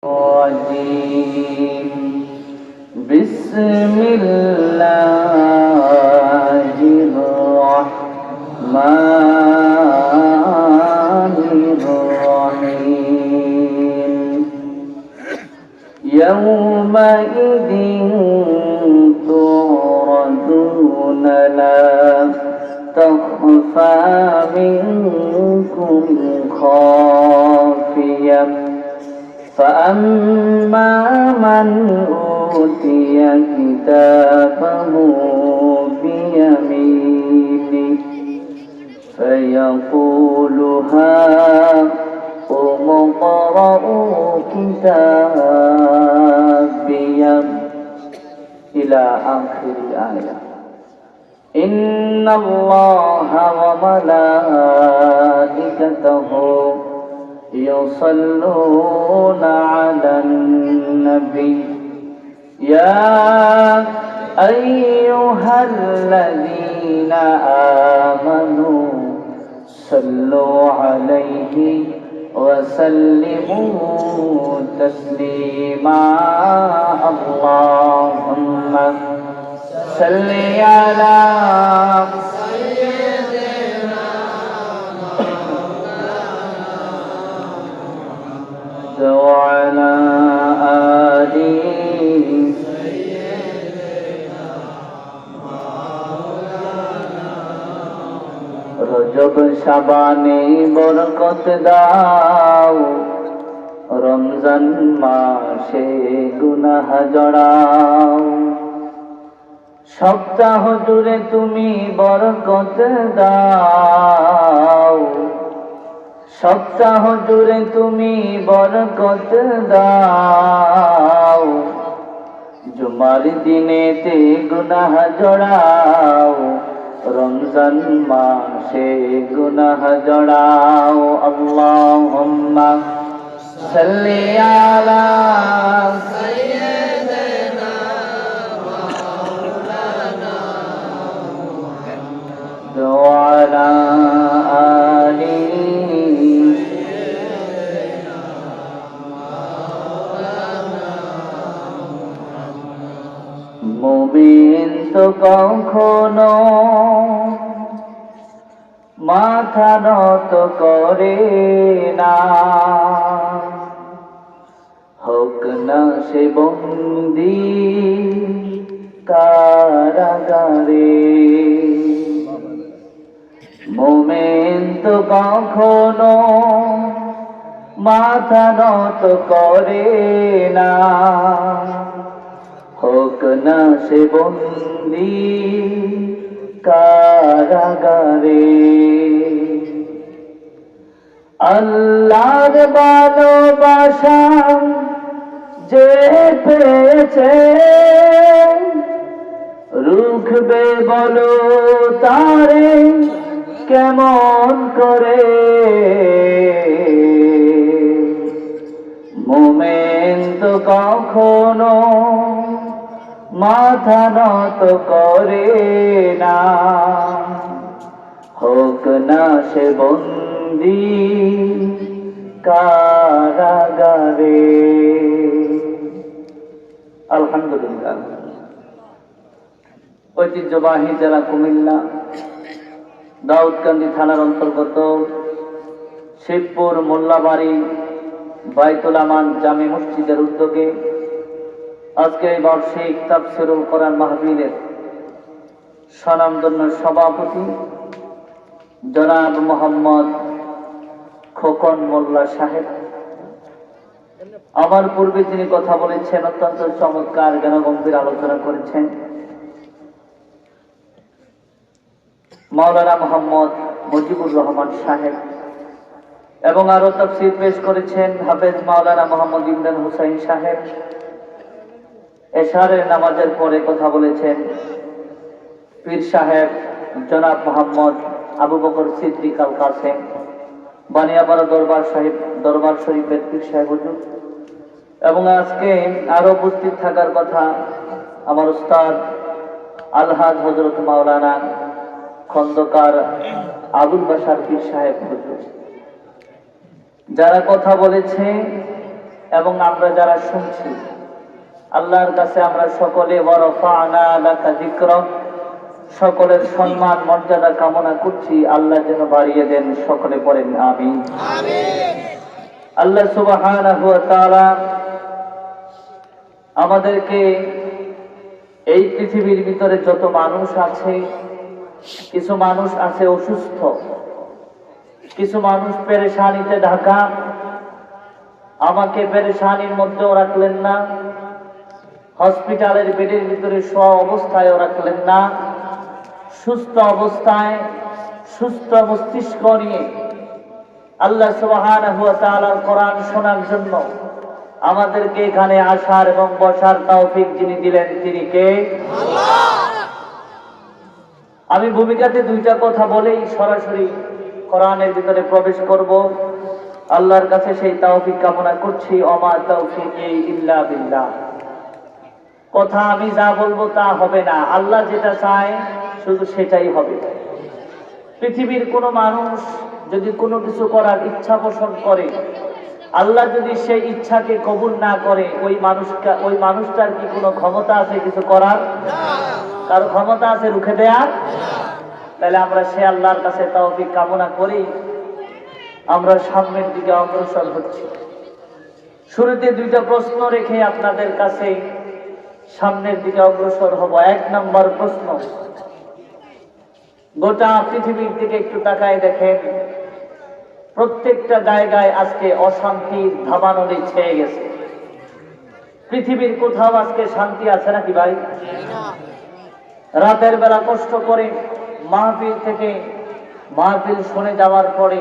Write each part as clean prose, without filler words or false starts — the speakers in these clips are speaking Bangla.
الرجيم بسم الله الرحمن الرحيم يومئذ تعرضون لا تخفى منكم خافية فأما من أوتي كتابه بيمينه فيقول هاؤم اقرءوا كتابيه إلى آخر الآية. إن الله وملائكته يصلون على النبي يا أيها الذين آمنوا صلوا عليه وسلموا تسليما اللهم صل على وعلى آله রজব শাবানে বরকত দাও, রমজান মাসে গুনাহ জড়াও। সপ্তাহ জুড়ে তুমি বরকত দাও, সপ্তাহ জুড়ে তুমি বরকত দাও। জুমার দিনেতে গুনাহ জড়াও, রমজান মাসে গুনাহ জড়াও। আল্লাহুম্মা সাল্লি আলা সাইয়্যিদিনা মাওলানা ওয়া আলা আলি মুমিন তো কখনো মাথা নত করে না, হোক না সে বন্দী কারাগারে। মুমিন তো কখনো মাথা নত করে না, হোক না সে বন্দী কারাগারে। আল্লাহর ভালোবাসা যে পেয়েছে, রুখবে বলো তারে কেমন করে। মুমিন তো কখনো মাথা নত করে না, হোক না সে বন্দী কারাগারে। আলহামদুলিল্লাহ। ঐতিহ্যবাহী জেলা কুমিল্লা দাউদকান্দি থানার অন্তর্গত শিবপুর মোল্লাবাড়ি বাইতুল আমান জামে মসজিদের উদ্যোগে আজকে এই বার্ষিক তাফসীরুল কোরআন মাহফিলের স্বনামধন্য সভাপতি জনাব মোহাম্মদ খোকন মোল্লা সাহেব, আমার পূর্বে যিনি কথা বলেছেন, অত্যন্ত চমৎকার জ্ঞানগম্ভীর আলোচনা করেছেন, মাওলানা মোহাম্মদ মুজিবুর রহমান সাহেব, এবং আরো তাফসীর পেশ করেছেন হাফেজ মাওলানা মোহাম্মদ ইমরান হুসাইন সাহেব। এশারের নামাজের পরে কথা বলেছেন পীর সাহেব জনাব মোহাম্মদ আবু বকর সিদ্দিক আল কাসেম, বানিয়াপাড়া দরবার শরীফের পীর সাহেব হুজুর। এবং আজকে আরো উপস্থিত থাকার কথা আমার উস্তাদ আলহাজ হযরত মাওলানা খন্দকার আবুল বাশার পীর সাহেব হুজুর। যারা কথা বলেছে এবং আমরা যারা শুনছি, আল্লাহর কাছে আমরা সকলে ওয়ারাফা'না লাকা যিকরাক, সকলের সম্মান মর্যাদা কামনা করছি। আল্লাহ যেন বাড়িয়ে দেন, সকলে পড়েন আমিন। আল্লাহ সুবহানাহু ওয়া তাআলা আমাদেরকে এই পৃথিবীর ভিতরে যত মানুষ আছে, কিছু মানুষ আছে অসুস্থ, কিছু মানুষ পেরেশানিতে ঢাকা, আমাকে পেরেশানির মধ্যেও রাখলেন না, হসপিটালের বেডের ভিতরে শোয়া অবস্থায়ও রাখলেন না, সুস্থ অবস্থায় সুস্থ মস্তিষ্ক নিয়ে আল্লাহ সুবহানাহু ওয়া তাআলার কোরআন শোনার জন্য আমাদেরকে এখানে আসার এবং বসার তৌফিক যিনি দিলেন তিনি কে? আল্লাহ। আমি ভূমিকাতে দুইটা কথা বলেই সরাসরি কোরআনের ভিতরে প্রবেশ করব। আল্লাহর কাছে সেই তৌফিক কামনা করছি। ওমা তাওফিকি ইল্লা বিল্লাহ। কথা আমি যা বলবো তা হবে না, আল্লাহ যেটা চায় শুধু সেটাই হবে। পৃথিবীর কোনো মানুষ যদি কোনো কিছু করার ইচ্ছা পোষণ করে, আল্লাহ যদি সেই ইচ্ছাকে কবুল না করে, ওই মানুষটার কি কোনো ক্ষমতা আছে কিছু করার? কারো ক্ষমতা আছে রুখে দেয়ার? তাহলে আমরা সে আল্লাহর কাছে তৌফিক কামনা করি, আমরা সামনের দিকে অগ্রসর হচ্ছি। শুরুতে দুইটা প্রশ্ন রেখে আপনাদের কাছে সামনের দিকে অগ্রসর হব। এক নম্বর প্রশ্ন, গোটা পৃথিবীর দিকে একটু তাকায় দেখেন, প্রত্যেকটা জায়গায় আজকে অশান্তির দাবানলে ছেয়ে গেছে। পৃথিবীর কোথাও আজকে শান্তি আছে নাকি ভাই? রাতের বেলা কষ্ট করে মাহফিল থেকে মাহফিল শুনে যাওয়ার পরে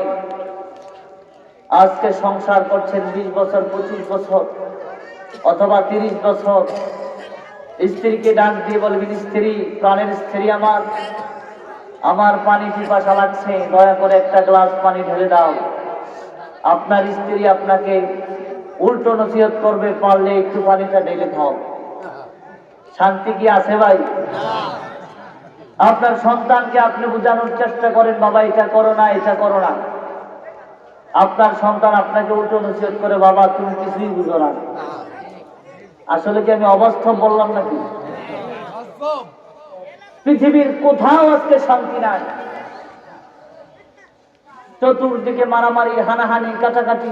আজকে সংসার করছেন 20 বছর 25 বছর অথবা 30 বছর, স্ত্রীকে ডাক দিয়ে বলবেন, স্ত্রী, প্রাণের স্ত্রী আমার পানি পিপাসা লাগছে, দয়া করে একটা গ্লাস পানি ঢেলে দাও। আপনার স্ত্রী আপনাকে উল্টো নসিহত করবে, পারলে একটু পানিটা ঢেলে খাও। শান্তি কি আছে ভাই? আপনার সন্তানকে আপনি বোঝানোর চেষ্টা করেন, বাবা এটা করো না, এটা করো না। আপনার সন্তান আপনাকে উল্টো নসিহত করে, বাবা তুমি কিছুই বুঝো না। আসলে কি আমি অবাস্তব বললাম নাকি? পৃথিবীর কোথাও আজকে শান্তি নাই। চতুর্দিকে মারামারি, হানাহানি, কাটাকাটি,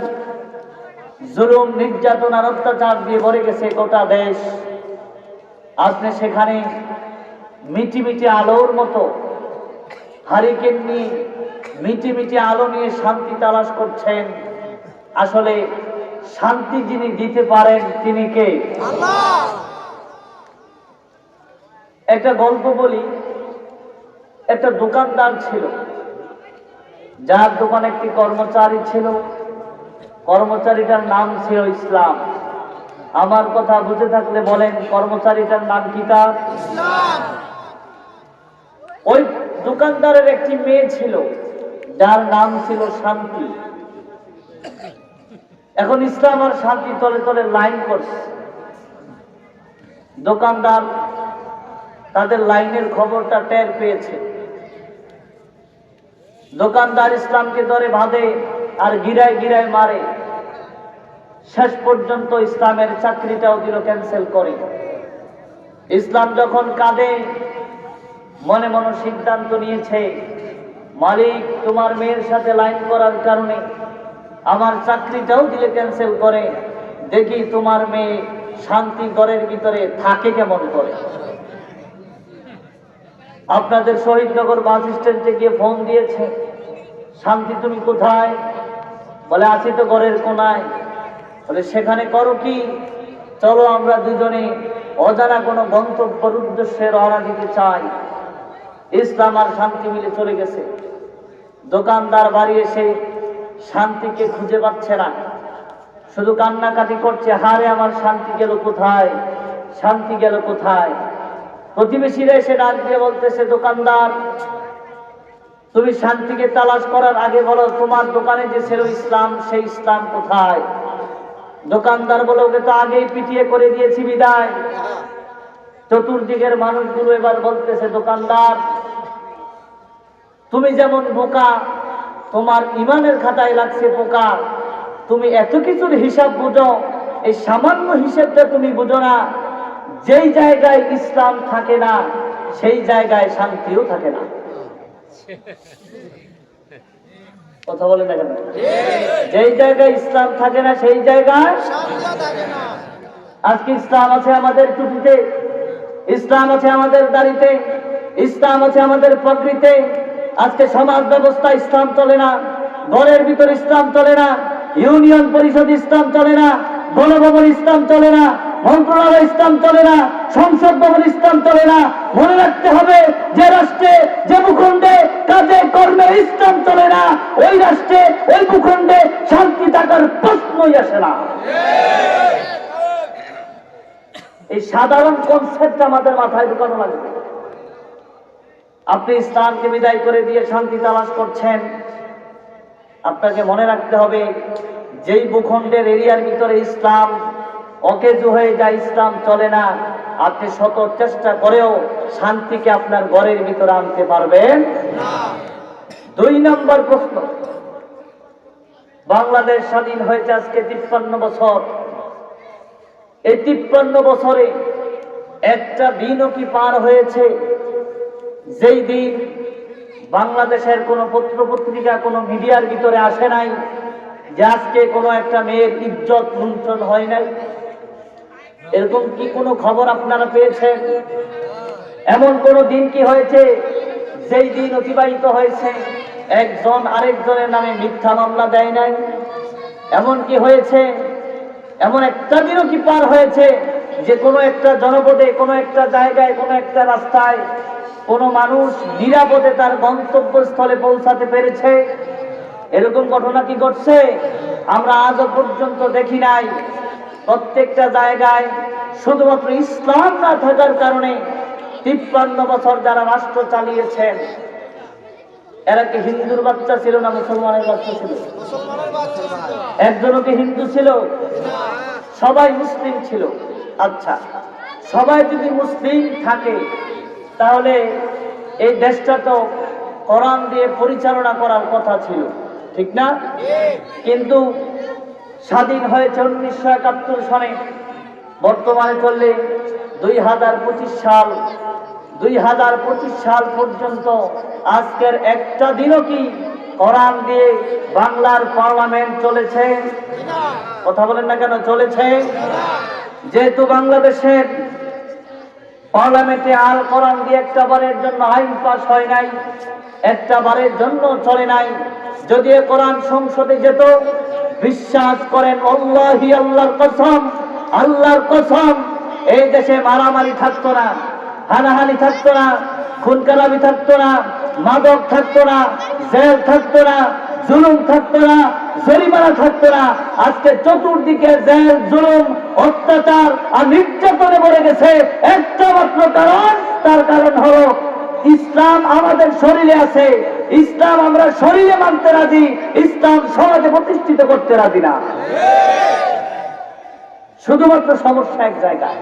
জুলুম, নির্যাতন আর অত্যাচার দিয়ে ভরে গেছে গোটা দেশ। আপনি সেখানে মিটি মিটি আলোর মতো হারিকেন নিয়ে মিটি মিটি আলো নিয়ে শান্তি তালাশ করছেন। আসলে শান্তি যিনি দিতে পারেন তিনি কে? আল্লাহ। একটা গল্প বলি। একটা দোকানদার ছিল, যার দোকানে একটি কর্মচারী ছিল। কর্মচারীটার নাম ছিল ইসলাম। আমার কথা বুঝে থাকলে বলেন, কর্মচারীটার নাম কি তার? ইসলাম। ওই দোকানদারের একটি মেয়ে ছিল, যার নাম ছিল শান্তি। এখন ইসলাম আর শান্তি তলে তলে লাইন করছে। দোকানদার তাদের লাইনের খবরটা টের পেয়েছে। দোকানদার ইসলামকে ধরে বাঁধে আর গিরায় গিরায় মারে। শেষ পর্যন্ত ইসলামের চাকরিটাও দিল ক্যান্সেল করে। ইসলাম যখন কাঁদে, মনে মনে সিদ্ধান্ত নিয়েছে, মালিক তোমার মেয়ের সাথে লাইন করার কারণে আমার চাকরিটাও দিলে ক্যান্সেল করে, দেখি তোমার মেয়ে শান্তি ঘরের ভিতরে থাকে কেমন করে। আপনাদের শহীদনগর বাস স্ট্যান্ডে গিয়ে ফোন দিয়েছে, শান্তি তুমি কোথায়? বলে আছি তো ঘরের কোনায়। বলে সেখানে করো কি? চলো আমরা দুজনে অজানা কোনো গন্তব্যের উদ্দেশ্যে রওনা দিতে চাই। ইসলাম আর শান্তি মিলে চলে গেছে। দোকানদার বাড়ি এসে শান্তিকে খুঁজে পাচ্ছে না, শুধু কান্নাকাটি করছে, হারে আমার শান্তি গেল কোথায়, শান্তি গেল কোথায়। প্রতিবেশীরা এসে ডাক দিয়ে বলতেছে, দোকানদার তুমি শান্তিকে তালাশ করার আগে বলো তোমার দোকানে যে ছিল ইসলাম, সেই ইসলাম কোথায়? দোকানদার বলে, ওকে তো আগেই পিটিয়ে করে দিয়েছি বিদায়। চতুর্দিকের মানুষগুলো এবার বলতেছে, দোকানদার তুমি যেমন বোকা, তোমার ইমানের খাতায় লাগছে পোকা, তুমি এত কিছুর হিসাব বুঝো, এই সামান্য হিসেবটা তুমি বুঝো না। যেই জায়গায় ইসলাম থাকে না সেই জায়গায় শান্তিও থাকে না। কথা বলে না কেন? যেই জায়গায় ইসলাম থাকে না সেই জায়গায় শান্তিও থাকে না। আজকে ইসলাম আছে আমাদের টুপিতে, ইসলাম আছে আমাদের দাড়িতে, ইসলাম আছে আমাদের পাগড়িতে। আজকে সমাজ ব্যবস্থা ইসলাম চলে না, ঘরের ভিতর ইসলাম চলে না, ইউনিয়ন পরিষদ ইসলাম চলে না, গণভবন ইসলাম চলে না, মন্ত্রণালয় ইসলাম চলে না, সংসদ ভবন ইসলাম চলে না। মনে রাখতে হবে, যে রাষ্ট্রে যে ভূখণ্ডে কাজে কর্মে ইসলাম চলে না, ওই রাষ্ট্রে ওই ভূখণ্ডে শান্তি থাকার প্রশ্নই আসে না। এই সাধারণ কনসেপ্ট আমাদের মাথায় ঢুকানো লাগবে। আপনি ইসলামকে বিদায় করে দিয়ে শান্তি তালাশ করছেন, আপনাকে মনে রাখতে হবে যেই ভূখণ্ডের এরিয়ার ভিতরে ইসলাম অকেজু হয়ে যায়, ইসলাম চলে না, আপনি শত চেষ্টা করেও শান্তিকে আপনার ঘরের ভিতরে আনতে পারবেন না। 2 নম্বর প্রশ্ন, বাংলাদেশ স্বাধীন হয়েছে আজকে 53 বছর। এই 53 বছরে একটা দিনও কি পার হয়েছে যেই দিন বাংলাদেশের কোনো পত্র পত্রিকা কোনো মিডিয়ার ভিতরে আসে নাই যে আজকে কোনো একটা মেয়ের ইজ্জত লুণ্ঠন হয় নাই? এরকম কি কোনো খবর আপনারা পেয়েছেন? এমন কোন দিন কি হয়েছে যেই দিন অতিবাহিত হয়েছে একজন আরেকজনের নামে মিথ্যা মামলা দেয় নাই? এমন কি হয়েছে, এমন একটা দিনও কি পার হয়েছে যে কোনো একটা জনপদে, কোনো একটা জায়গায়, কোনো একটা রাস্তায় কোনো মানুষ নিরাপদে তার গন্তব্যস্থলে পৌঁছাতে পেরেছে? এরকম ঘটনা কি ঘটছে? আমরা আজও পর্যন্ত দেখি নাই। প্রত্যেকটা জায়গায় শুধুমাত্র ইসলাম না থাকার কারণে 53 বছর যারা রাষ্ট্র চালিয়েছেন, এরা কি হিন্দুর বাচ্চা ছিল না মুসলমানের বাচ্চা ছিল? একজনও কি হিন্দু ছিল? সবাই মুসলিম ছিল। আচ্ছা, সবাই যদি মুসলিম থাকে তাহলে এই দেশটা তো কোরআন দিয়ে পরিচালনা করার কথা ছিল, ঠিক না? কিন্তু স্বাধীন হয়েছে 1971 সনে, বর্তমানে চললে 2025 সাল। 2025 সাল পর্যন্ত আজকের একটা দিনও কি কোরআন দিয়ে বাংলার পার্লামেন্ট চলেছে? কথা বলেন না কেন? চলেছে। যেহেতু বাংলাদেশের পার্লামেন্টে আল কোরআন দিয়ে একটা বারের জন্য আইন পাস হয় নাই, একটা বারের জন্য চলে নাই। যদি কোরআন সংসদে যেত, বিশ্বাস করেন আল্লাহি, আল্লাহর কসম, আল্লাহর কসম, এই দেশে মারামারি থাকতো না, হানাহানি থাকতো না, খুনখারাবি থাকতো না, মাদক থাকতো না, জেল থাকতো না, জুলুম থাকতো না, জরিমানা থাকতো না। আজকে চতুর্দিকে জেল, জুলুম, অত্যাচার আর নির্যাতনে ভরে গেছে একটা মাত্র কারণ, তার কারণ হলো ইসলাম আমাদের শরীরে আছে। ইসলাম আমরা শরীরে মানতে রাজি, ইসলাম সমাজে প্রতিষ্ঠিত করতে রাজি না। শুধুমাত্র সমস্যা এক জায়গায়।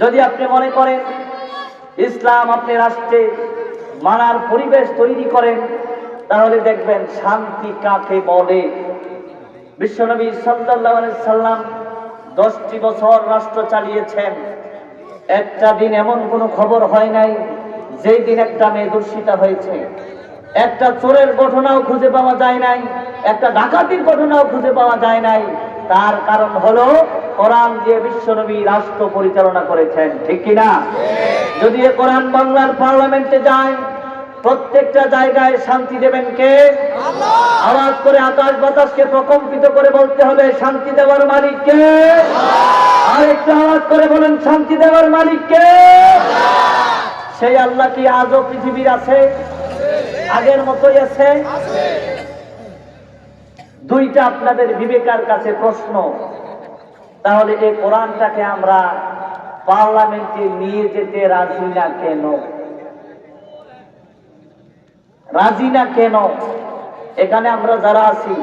যদি আপনি মনে করেন ইসলাম আপনি রাষ্ট্রে মানার পরিবেশ তৈরি করেন, তাহলে দেখবেন শান্তি কাকে বলে। বিশ্বনবী সাল্লাল্লাহু আলাইহি সাল্লাম 10টি বছর রাষ্ট্র চালিয়েছেন, একটা দিন এমন কোনো খবর হয় নাই যেই দিন একটা মেয়ে ধর্ষিতা হয়েছে, একটা চোরের ঘটনাও খুঁজে পাওয়া যায় নাই, একটা ডাকাতির ঘটনাও খুঁজে পাওয়া যায় নাই। তার কারণ হলো কোরআন দিয়ে বিশ্বনবী রাষ্ট্র পরিচালনা করেছেন, ঠিক কিনা? যদি এ কোরআন বাংলার পার্লামেন্টে যায়, প্রত্যেকটা জায়গায় শান্তি দেবেন কে? আল্লাহ। আওয়াজ করে আকাশ বাতাসকে প্রকম্পিত করে বলতে হবে, শান্তি দেওয়ার মালিক কে? আল্লাহ। আর একটু আওয়াজ করে বলেন, শান্তি দেওয়ার মালিক কে? আল্লাহ। সেই আল্লাহ কি আজও পৃথিবীর আছে? আগের মতোই আছে? দুইটা আপনাদের বিবেকের কাছে প্রশ্ন। তাহলে এই কোরআনটাকে আমরা পার্লামেন্টে নিয়ে যেতে রাজি না কেন? রাজি না কেন? এখানে আমরা যারা আছি,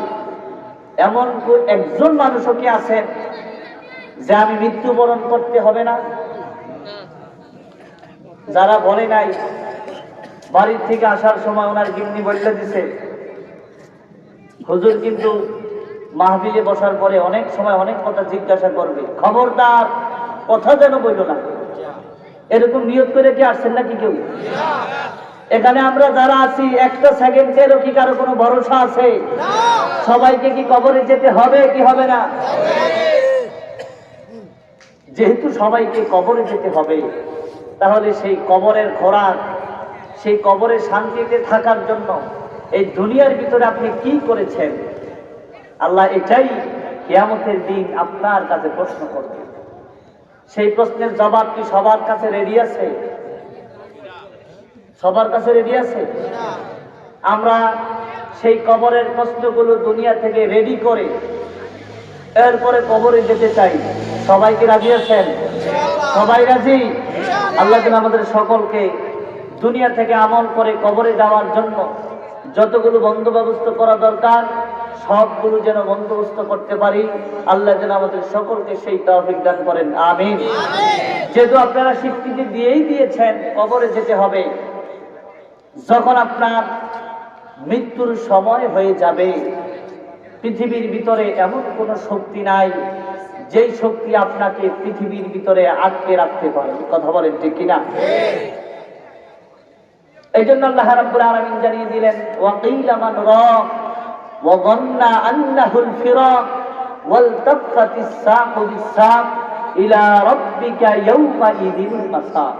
এমন একজন মানুষও কি আছেন যে আমি মৃত্যুবরণ করতে হবে না? যারা বলে নাই, বাড়ির থেকে আসার সময় ওনার গিন্নি বলে দিছে, হুজুর কিন্তু মাহফিলে বসার পরে অনেক সময় অনেক কথা জিজ্ঞাসা করবে, খবরদার কথা যেন বইল না। এরকম নিয়ত করে কি আসছেন নাকি কেউ? এখানে আমরা যারা আছি একটা সেকেন্ডেরও কি কারো কোনো ভরসা আছে? সবাইকে কি কবরে যেতে হবে কি হবে না? যেহেতু সবাইকে কবরে যেতে হবে, তাহলে সেই কবরের খোরাক, সেই কবরে শান্তিতে থাকার জন্য এই দুনিয়ার ভিতরে আপনি কি করেছেন, আল্লাহ এটাই কিয়ামতের দিন আপনার কাছে প্রশ্ন করবে। সেই প্রশ্নের জবাব কি সবার কাছে রেডি আছে? সবার কাছে রেডি আছে? আমরা সেই কবরের প্রশ্নগুলো দুনিয়া থেকে রেডি করে এরপরে কবরে যেতে চাই। সবাই কি রাজি আছেন? সবাই রাজি? আল্লাহ যেন আমাদের সকলকে দুনিয়া থেকে আমল করে কবরে যাওয়ার জন্য যতগুলো বন্দোবস্ত করা দরকার সবগুলো যেন বন্দোবস্ত করতে পারি। আল্লাহ যেন আমাদের সকলকে সেই তৌফিক দান করেন, আমিন। যেহেতু আপনারা স্বীকৃতি দিয়েই দিয়েছেন কবরে যেতে হবে, যখন আপনার মৃত্যুর সময় হয়ে যাবে, পৃথিবীর ভিতরে এমন কোন শক্তি নাই যেই শক্তি আপনাকে পৃথিবীর ভিতরে আটকে রাখতে পারে। কথা বলেন ঠিক কিনা? এই জন্য আল্লাহ রাব্বুল আলামিন জানিয়ে দিলেন, ওয়াকিলা মান রাক ওয়া যান্না আন্নাহুল ফিরাক ওয়ালতাফাতিস সাকু বিস-সাক ইলা রাব্বিকা ইয়াওমা ইযিল মাসাক।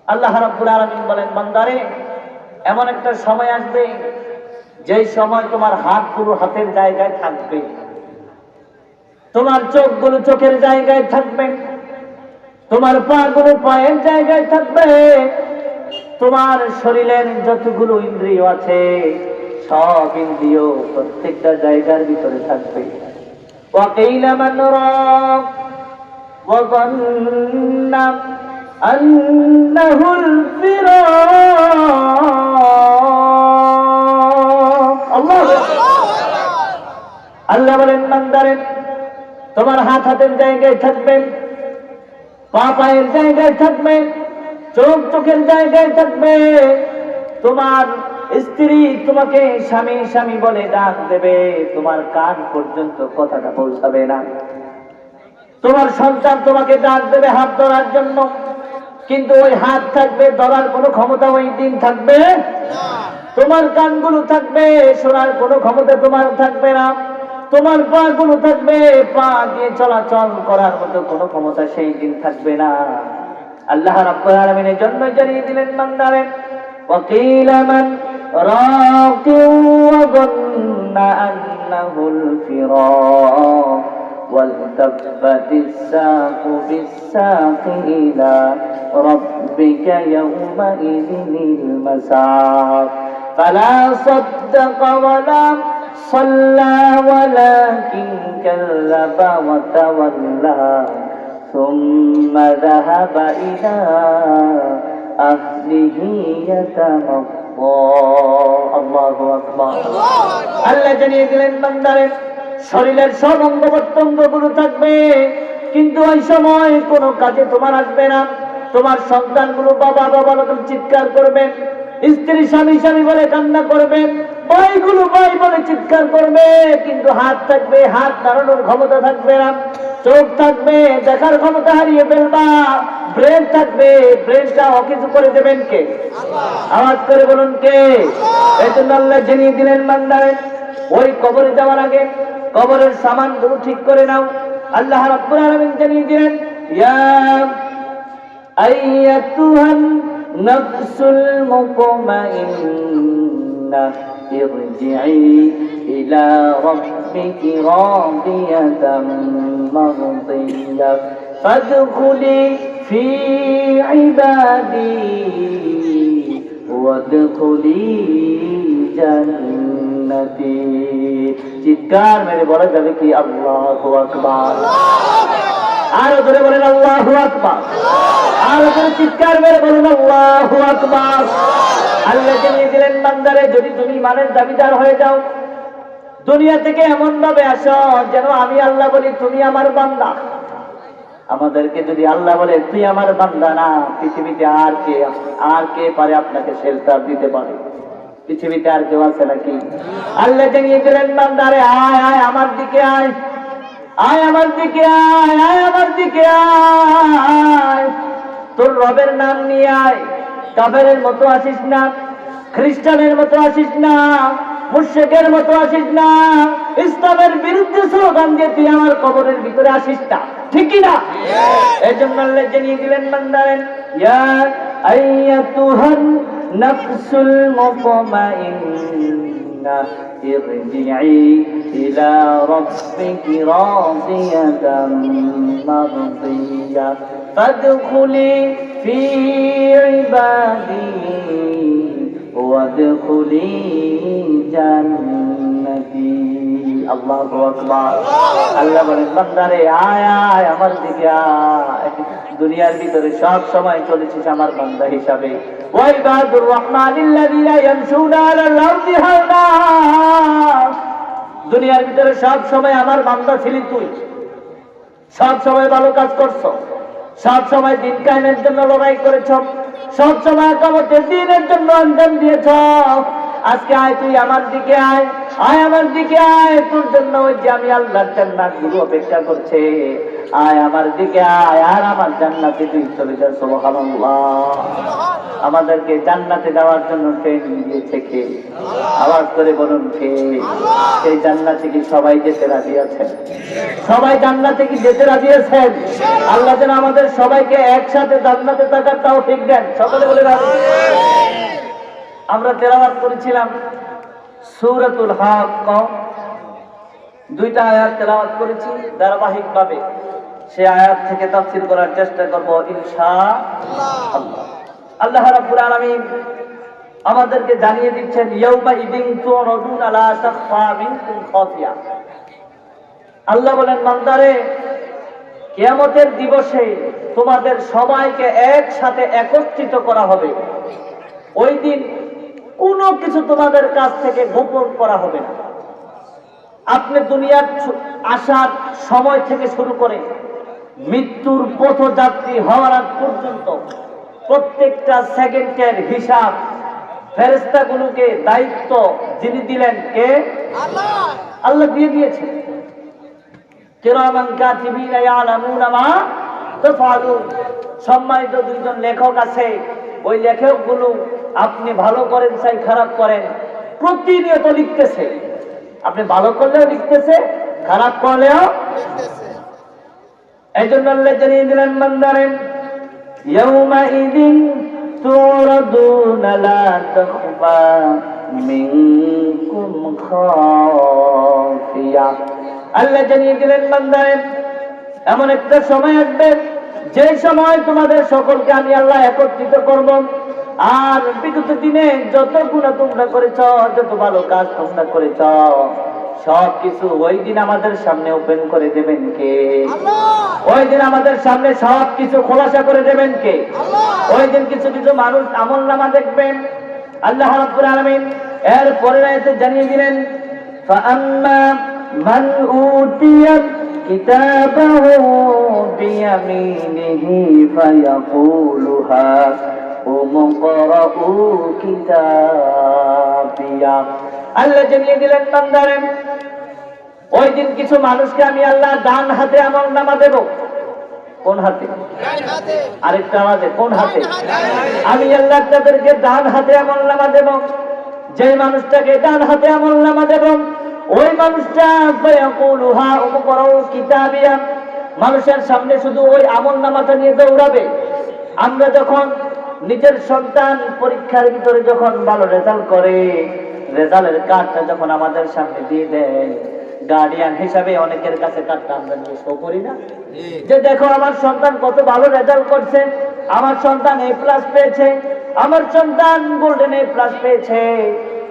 আল্লাহ রাব্বুল আলামিন বলেন, বান্দারে, এমন একটা সময় আসবে যেই সময় তোমার হাতগুলো হাতের জায়গায় থাকবে, তোমার চোখগুলো চোখের জায়গায় থাকবে, তোমার পাগুলো পায়ের জায়গায় থাকবে, তোমার শরীরের যতগুলো ইন্দ্রিয় আছে সব ইন্দ্রিয় প্রত্যেকটা জায়গার ভিতরে থাকবে। ওয়াকিলা মান রাক ওয়া যান্না আন্নাহুল ফিরাক। আল্লাহ বলেন, বান্দারে, তোমার হাত হাতের জায়গায় থাকবে, পা পায়ের জায়গায় থাকবে, চোখ চোখের জায়গায় থাকবে, তোমার স্ত্রী তোমাকে স্বামী স্বামী বলে ডাক দেবে, তোমার কান পর্যন্ত কথাটা পৌঁছাবে না। তোমার সন্তান তোমাকে ডাক দেবে হাত ধরার জন্য, কিন্তু ওই হাত থাকবে, ধরার কোনো ক্ষমতা ওই দিন থাকবে না। তোমার কানগুলো থাকবে, শোনার কোনো ক্ষমতা তোমার থাকবে না। তোমার পা গুলো থাকবে, পা দিয়ে চলাচল করার মতো কোনো ক্ষমতা সেই দিন থাকবে না। আল্লাহ রাব্বুল আলামিনের জন্য জানিয়ে দিলেন, বান্দারে, ওয়াকিলা মান রাক ওয়া যান্না আন্নাহুল ফিরাক ওয়ালতাফাতিস সাকু বিস-সাক ইলা রাব্বিকা ইয়াওমা ইযিল মাসাক ফালা সাদ্দাকা ওয়ালা صلى ولكن كذب وتولى ثم ذهب إلى أهله يتمطى। الله أكبر। আল্লাহ জানিয়ে দিলেন, বান্দারে, শরীরের সব অঙ্গ প্রত্যঙ্গগুলো থাকবে, কিন্তু ওই সময় কোনো কাজে তোমার আসবে না। তোমার সন্তানগুলো বাবা বাবা বলে চিৎকার করবে, স্ত্রী স্বামী স্বামী বলে কান্না করবে, ভাইগুলো ভাই বলে চিৎকার করবে, কিন্তু হাত থাকবে, হাত নাড়ানোর ক্ষমতা থাকবে না। চোখ থাকবে, দেখার ক্ষমতা হারিয়ে ফেলবা। ব্রেন থাকবে, ব্রেনটা অকিছু করে দেবেন কে? আওয়াজ করে বলুন কে? এই জন্য আল্লাহ জানিয়ে দিলেন, বান্দারে, ওই কবরে যাওয়ার আগে কবরের সামানগুলো ঠিক করে নাও। আল্লাহ রাব্বুল আলামিন জানিয়ে দিলেন, ইয়া আইয়াতুহান নাফসুল মুতমাইন্নাহ ইরজিই ইলা রাব্বিকি রাদিয়াতাম মারদিয়াহ ফাদখুলি ফি ইবাদি ওয়াদখুলি জান্নাতি। চিৎকার মেরে বলা যাবে কি আল্লাহু আকবার? আরো ধরে বলেন আল্লাহু আকবার। আরো ধরে চিৎকার মেরে বলেন আল্লাহু আকবার। আল্লাহ জানিয়ে দিলেন, বান্দারে, যদি তুমি ইমানের দাবিদার হয়ে যাও, দুনিয়া থেকে এমন ভাবে আসো যেন আমি আল্লাহ বলি তুমি আমার বান্দা। আমাদেরকে যদি আল্লাহ বলে তুই আমার বান্দা না, পৃথিবীতে আর কে পারে আপনাকে শেল্টার দিতে পারে? পৃথিবীতে আর কেউ আছে নাকি? আল্লাহ জানিয়ে দিলেন বান্দারে আয় আয় আমার দিকে আয়, আয় আমার দিকে আয়, আয় আমার দিকে আয়, তোর রবের নাম নিয়ে আয়। কাফেরের মতো আসিস না, খ্রিস্টানের মতো আসিস না, মুশরিকের মতো আসিস না, ইসলামের বিরুদ্ধে স্লোগান দিয়ে তুই আমার কবরের ভিতরে আসিস না, ঠিক কি না? এই জন্য আল্লাহ জানিয়ে দিলেন বান্দারে ইয়া আইয়াতুহান নাফসুল মুতমাইন্না ইরজিই ইলা রাব্বিকি রাদিয়াতাম মারদিয়া ফাদখুলি ফি ইবাদি ওয়াদখুলি জান্নাতি। আল্লাহু আকবার। আল্লাহ বলেন বান্দারে আয় আয় আমার দিকে আয়। দুনিয়ার ভিতরে সব সময় চলেছিস আমার বান্দা হিসাবে। ওয়া ইবাদুর রহমানিল্লাযীনা ইয়ামশুনা আলাল আরদি হাওনা। দুনিয়ার ভিতরে সব সময় আমার বান্দা ছিলি তুই, সব সময় ভালো কাজ করছো, সব সময় দিন কায়েমের জন্য লড়াই করেছ, সব সময় কিয়ামতের দিনের জন্য আঞ্জাম দিয়েছ। আজকে আয় তুই আমার দিকে আয়, আয় আমার দিকে আয়, তোর জন্য ওই যে আমি আল্লাহর জান্নাতগুলো অপেক্ষা করছে। আয় আমার দিকে আয় আর আমার জান্নাতে তুই চলে যা। সুবহানাল্লাহ। আমাদেরকে জান্নাতে যাওয়ার জন্য ট্রেনিং দিয়েছে কে? আওয়াজ করে বলুন কে? সেই জান্নাতে কি সবাই যেতে রাজি আছেন? সবাই জান্নাতে কি যেতে রাজি আছেন? আল্লাহ যেন আমাদের সবাইকে একসাথে জান্নাতে থাকার তৌফিক দেন। সকলে বলে রাজি। আমরা তেলাওয়াত করেছিলাম সূরাতুল হাক্কা, দুইটা আয়াত তেলাওয়াত করেছি ধারাবাহিকভাবে। সেই আয়াত থেকে তাফসীর করার চেষ্টা করব ইনশাআল্লাহ। আল্লাহ রাব্বুল আলামিন আমাদেরকে জানিয়ে দিচ্ছেন ইয়াউমা ইদিন তুরাদুনা লা তাখফা মিনকুম খাফিয়া। আল্লাহ বলেন বান্দারে কিয়ামতের দিবসে তোমাদের সবাইকে একসাথে একত্রিত করা হবে। ওই দিন কোনো কিছু তোমাদের কাছ থেকে গোপন করা হবে না। আপনি দুনিয়ার আসার সময় থেকে শুরু করে মৃত্যুর পথযাত্রী হওয়ার আগ পর্যন্ত প্রত্যেকটা সেকেন্ডের হিসাব ফেরেশতাগুলোকে দায়িত্ব যিনি দিলেন কে? আল্লাহ। আল্লাহ দিয়ে দিয়েছেন। কিরামান কাতিবিনা ইয়ালামুনা মা তাফআলুন। সম্মানিত দুইজন লেখক আছে, ওই লেখকগুলো আপনি ভালো করেন চাই খারাপ করেন প্রতিনিয়ত লিখতেছে। আপনি ভালো করলেও লিখতেছে, খারাপ করলেও লিখতেছে। এই জন্য আল্লাহ জানিয়ে দিলেন বান্দারে ইয়াউমা ইদিন তুরাদুনা লা তাখফা মিনকুম খাফিয়া। আল্লাহ জানিয়ে দিলেন বান্দারে এমন একটা সময় আসবে যে সময় তোমাদের সকলকে আমি আল্লাহ একত্রিত করব। আর বিগত দিনে যত গুনাহ তোমরা করেছ, যত ভালো কাজ তোমরা করেছ, সব কিছু ওই দিন আমাদের সামনে ওপেন করে দেবেন কে? আল্লাহ। ওই দিন আমাদের সামনে সব কিছু খোলাসা করে দেবেন কে? আল্লাহ। ওই দিন কিছু কিছু মানুষ আমলনামা দেখবেন। আল্লাহ রাব্বুল আলামিন এর পরের আয়াতে জানিয়ে দিলেন ফাআম্মা মান উতিয়া কিতাবাহু বিয়ামিনিহি ফায়াকুলু উমকরাউ কিতাবিয়া। আল্লাহ জানিয়ে দিলেন বান্দারে ওই দিন কিছু মানুষকে আমি আল্লাহ ডান হাতে আমলনামা দেব। কোন হাতে? ডান হাতে। আরেকটা আওয়াজে কোন হাতে? আমি আল্লাহ তাদেরকে ডান হাতে আমলনামা দেব। যে মানুষটাকে ডান হাতে আমলনামা দেব ওই মানুষটা ফায়াকুলু উমকরাউ কিতাবিয়া, মানুষের সামনে শুধু ওই আমলনামাটা নিয়ে দৌড়াবে। আমরা যখন নিজের সন্তান পরীক্ষার ভিতরে যখন ভালো রেজাল্ট করে, রেজাল্টের কার্ডটা যখন আমাদের সামনে দিয়ে দেয়, গার্ডিয়ান হিসাবে অনেকের কাছে কার্ডটা আমরা নিয়ে শো করি না যে দেখো আমার সন্তান কত ভালো রেজাল্ট করছে, আমার সন্তান A+ পেয়েছে, আমার সন্তান গোল্ডেন A+ পেয়েছে।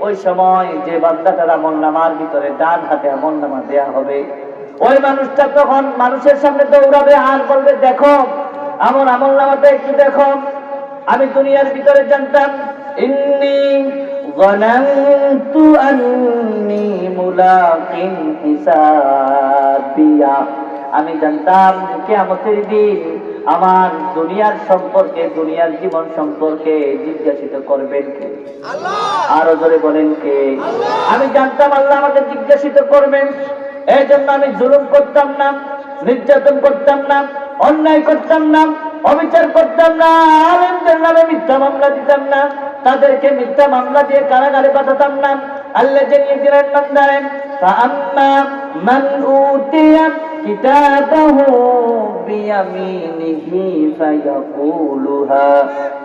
ওই সময় যে বান্দাটার আমলনামার ভিতরে ডান হাতে আমলনামা দেয়া হবে, ওই মানুষটা তখন মানুষের সামনে দৌড়াবে আর বলবে দেখো আমার আমলনামাটা একটু দেখো। আমি দুনিয়ার ভিতরে জানতাম ইন্নী যানানতু আন্নী মুলাকিন হিসাবিয়া, আমি জানতাম কিয়ামতের দিন আমার দুনিয়ার সম্পর্কে, দুনিয়ার জীবন সম্পর্কে জিজ্ঞাসিত করবেন কে? আরো জোরে বলেন কে? আমি জানতাম আল্লাহ আমাকে জিজ্ঞাসিত করবেন, এই জন্য আমি জুলুম করতাম না, নির্যাতন করতাম না, অন্যায় করতাম না, অবিচার করতাম না, আলেমদের নামে মিথ্যা মামলা দিতাম না, তাদেরকে মিথ্যা মামলা দিয়ে কারাগারে পাঠাতাম না। আল্লাহ জানিয়ে দিলেন বান্দারেন, ফাআম্মা মান উতিয়া কিতাবাহু বিয়ামিনিহি ফায়াকুলু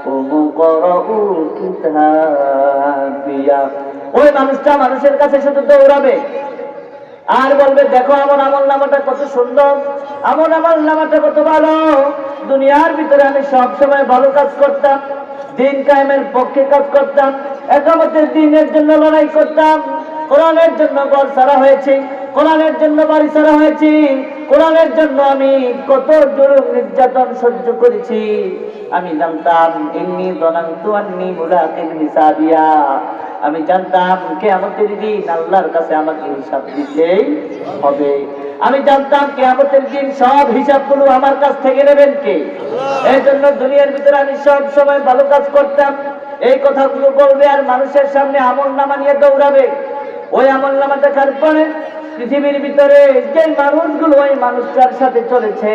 হাউমুকরাউ কিতাবিয়া। ওই মানুষটা মানুষের কাছে শুধু দৌড়াবে আর বলবে, দেখো আমার আমল নামাটা কত সুন্দর, আমার আমল নামাটা কত ভালো। দুনিয়ার ভিতরে আমি সব সময় ভালো কাজ করতাম, দিন কায়েমের পক্ষে কাজ করতাম, একামতের দিনের জন্য লড়াই করতাম, কোরআনের জন্য ঘর ছাড়া হয়েছে, কোরআনের জন্য বাড়ি ছাড়া হয়েছি, কোরআনের জন্য আমি কত জুলুম নির্যাতন সহ্য করেছি। আমি জানতাম ইন্নী যানানতু আন্নী মুলাকিন হিসাবিয়া, আমি জানতাম কিয়ামতের দিন আল্লাহর কাছে আমাকে হিসাব দিতেই হবে। আমি জানতাম কিয়ামতের দিন সব হিসাবগুলো আমার কাছ থেকে নেবেন কে? এই জন্য দুনিয়ার ভিতরে আমি সব সময় ভালো কাজ করতাম। এই কথাগুলো বলবে আর মানুষের সামনে আমল নামা নিয়ে দৌড়াবে। ওই আমল নামা দেখার পরে পৃথিবীর ভিতরে যে মানুষগুলো ওই মানুষটার সাথে চলেছে